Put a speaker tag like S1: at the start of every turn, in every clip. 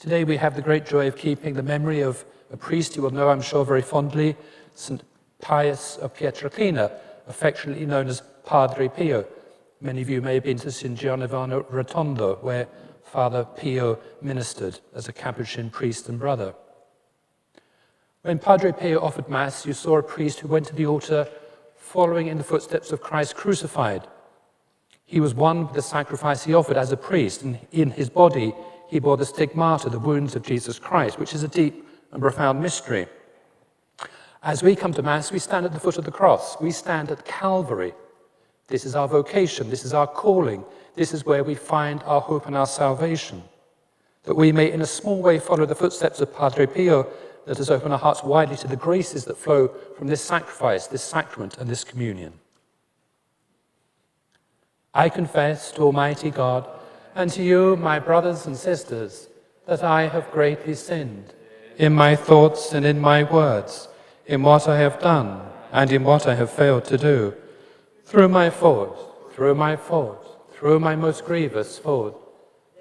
S1: Today we have the great joy of keeping the memory of a priest you will know, I'm sure, very fondly, St. Pius of Pietrelcina, affectionately known as Padre Pio. Many of you may have been to San Giovanni Rotondo, where Father Pio ministered as a Capuchin priest and brother. When Padre Pio offered Mass, you saw a priest who went to the altar following in the footsteps of Christ crucified. He was one with the sacrifice he offered as a priest, and in his body he bore the stigmata, the wounds of Jesus Christ, which is a deep and profound mystery. As we come to Mass, we stand at the foot of the cross. We stand at Calvary. This is our vocation. This is our calling. This is where we find our hope and our salvation. That we may, in a small way, follow the footsteps of Padre Pio, let us open our hearts widely to the graces that flow from this sacrifice, this sacrament, and this communion. I confess to Almighty God and to you, my brothers and sisters, that I have greatly sinned in my thoughts and in my words, in what I have done and in what I have failed to do, through my fault, through my most grievous fault.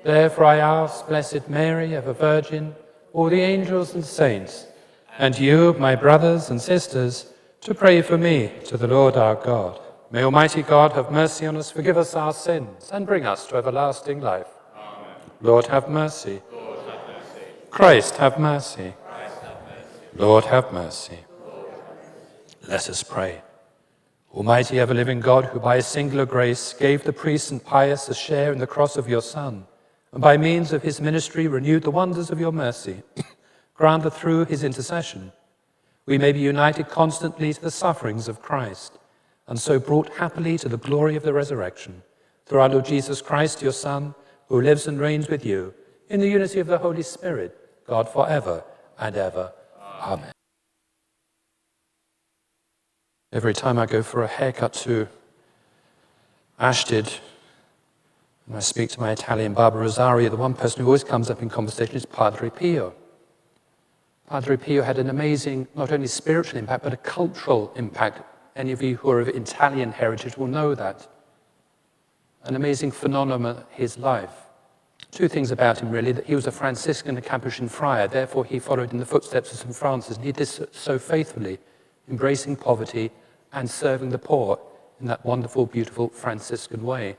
S1: Therefore I ask Blessed Mary, ever Virgin, all the angels and saints, and you, my brothers and sisters, to pray for me to the Lord our God. May Almighty God have mercy on us, forgive us our sins, and bring us to everlasting life. Amen. Lord, have mercy.
S2: Lord, have mercy.
S1: Christ, have mercy.
S2: Christ, have mercy.
S1: Lord, have mercy.
S2: Lord, have mercy.
S1: Let us pray. Almighty ever-living God, who by a singular grace gave the priest St. Pius a share in the cross of your Son, and by means of his ministry renewed the wonders of your mercy, grant that through his intercession we may be united constantly to the sufferings of Christ, and so brought happily to the glory of the resurrection, through our Lord Jesus Christ, your Son, who lives and reigns with you, in the unity of the Holy Spirit, God forever and ever. Amen. Every time I go for a haircut to Ashtead, and I speak to my Italian barber Rosario, the one person who always comes up in conversation is Padre Pio. Padre Pio had an amazing, not only spiritual impact, but a cultural impact. Any of you who are of Italian heritage will know that. An amazing phenomenon, his life. Two things about him, really, that he was a Franciscan, a Capuchin friar, therefore he followed in the footsteps of St. Francis, and he did so faithfully, embracing poverty and serving the poor in that wonderful, beautiful Franciscan way.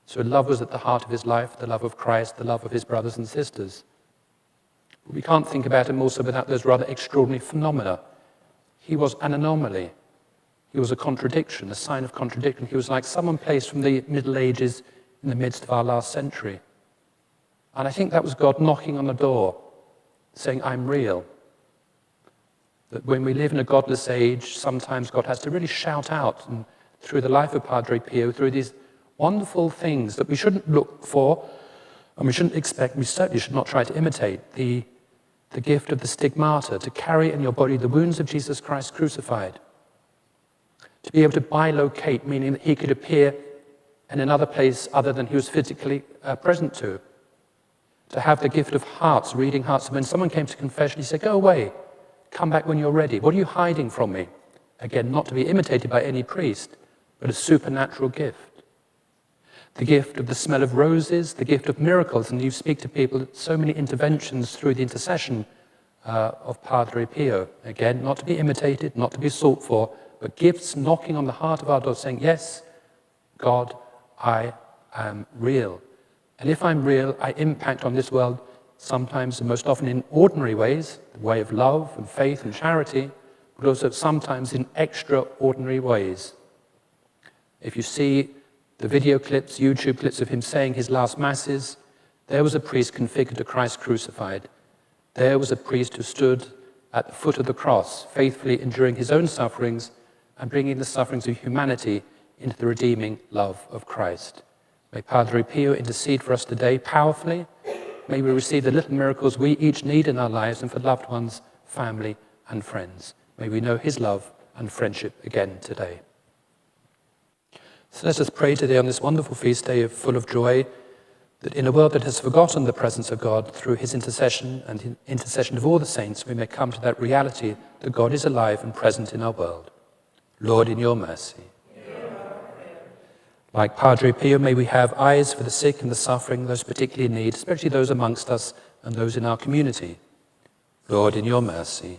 S1: So love was at the heart of his life, the love of Christ, the love of his brothers and sisters. But we can't think about him also without those rather extraordinary phenomena. He was an anomaly. He was a contradiction, a sign of contradiction. He was like someone placed from the Middle Ages in the midst of our last century. And I think that was God knocking on the door, saying, I'm real. That when we live in a godless age, sometimes God has to really shout out, and through the life of Padre Pio, through these wonderful things that we shouldn't look for, and we shouldn't expect, we certainly should not try to imitate, the gift of the stigmata, to carry in your body the wounds of Jesus Christ crucified, to be able to bilocate, meaning that he could appear in another place other than he was physically present to have the gift of hearts, reading hearts. And when someone came to confession, he said, go away, come back when you're ready. What are you hiding from me? Again, not to be imitated by any priest, but a supernatural gift. The gift of the smell of roses, the gift of miracles, and you speak to people, so many interventions through the intercession of Padre Pio. Again, not to be imitated, not to be sought for, but gifts knocking on the heart of our door saying, yes, God, I am real. And if I'm real, I impact on this world, sometimes and most often in ordinary ways, the way of love and faith and charity, but also sometimes in extraordinary ways. If you see the video clips, YouTube clips of him saying his last masses, there was a priest configured to Christ crucified. There was a priest who stood at the foot of the cross, faithfully enduring his own sufferings and bringing the sufferings of humanity into the redeeming love of Christ. May Padre Pio intercede for us today powerfully. May we receive the little miracles we each need in our lives and for loved ones, family, and friends. May we know his love and friendship again today. So let us pray today on this wonderful feast day full of joy, that in a world that has forgotten the presence of God, through his intercession and the intercession of all the saints, we may come to that reality that God is alive and present in our world. Lord, in your mercy. Like Padre Pio, may we have eyes for the sick and the suffering, those particularly in need, especially those amongst us and those in our community. Lord, in your mercy.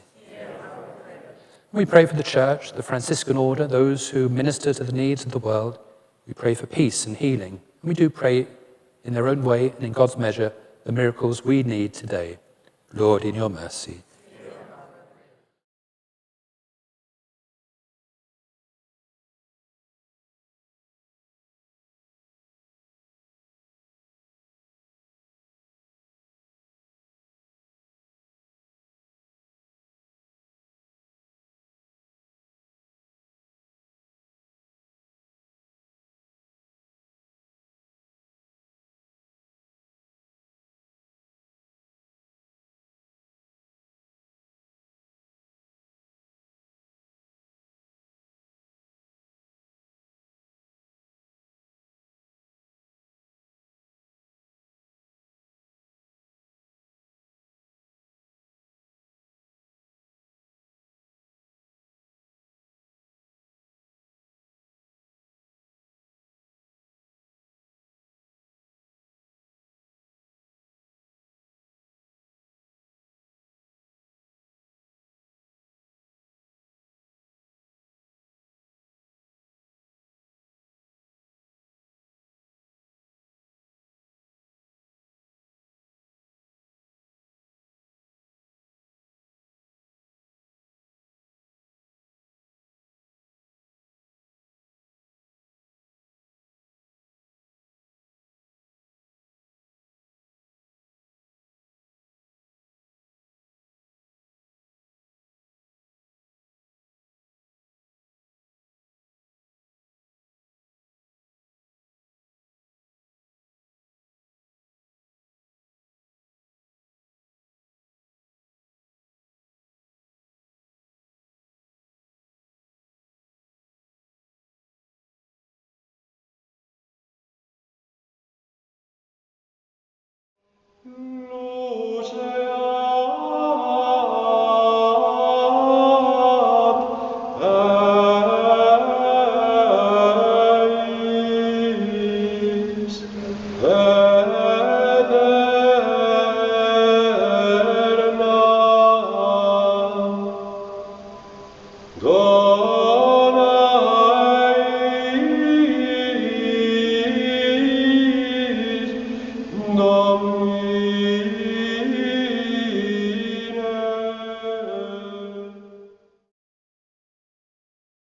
S1: We pray for the Church, the Franciscan order, those who minister to the needs of the world. We pray for peace and healing. And we do pray in their own way and in God's measure the miracles we need today. Lord, in your mercy.